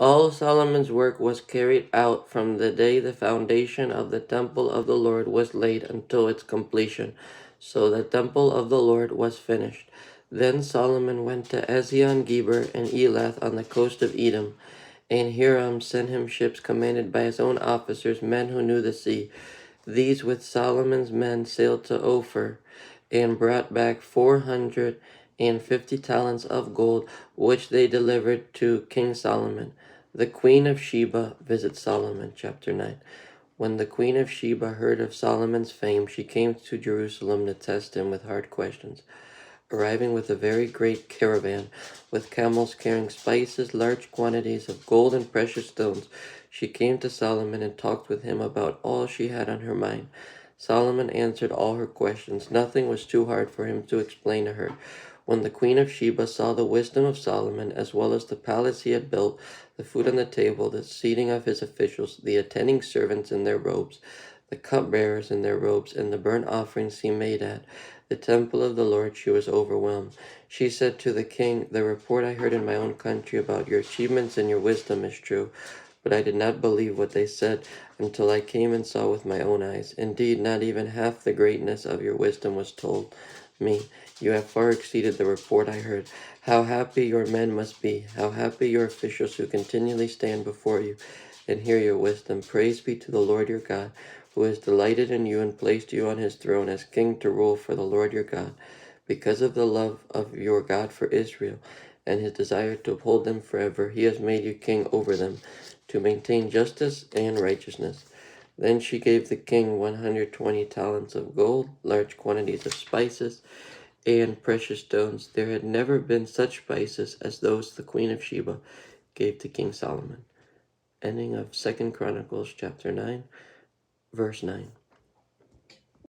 All Solomon's work was carried out from the day the foundation of the temple of the Lord was laid until its completion. So the temple of the Lord was finished. Then Solomon went to Ezion-Geber and Elath on the coast of Edom, and Hiram sent him ships commanded by his own officers, men who knew the sea. These with Solomon's men sailed to Ophir, and brought back 450 talents of gold, which they delivered to King Solomon. The Queen of Sheba visits Solomon, chapter 9. When the Queen of Sheba heard of Solomon's fame, she came to Jerusalem to test him with hard questions. Arriving with a very great caravan, with camels carrying spices, large quantities of gold and precious stones, she came to Solomon and talked with him about all she had on her mind. Solomon answered all her questions. Nothing was too hard for him to explain to her. When the Queen of Sheba saw the wisdom of Solomon, as well as the palace he had built, the food on the table, the seating of his officials, the attending servants in their robes, the cupbearers in their robes, and the burnt offerings he made at the temple of the Lord, she was overwhelmed. She said to the king, "The report I heard in my own country about your achievements and your wisdom is true, but I did not believe what they said until I came and saw with my own eyes. Indeed, not even half the greatness of your wisdom was told me. You have far exceeded the report I heard. How happy your men must be, how happy your officials who continually stand before you and hear your wisdom. Praise be to the Lord your God, who has delighted in you and placed you on his throne as king to rule for the Lord your God. Because of the love of your God for Israel and his desire to uphold them forever, he has made you king over them, to maintain justice and righteousness." Then she gave the king 120 talents of gold, large quantities of spices, and precious stones. There had never been such spices as those the Queen of Sheba gave to King Solomon. Ending of 2 Chronicles chapter 9, verse 9.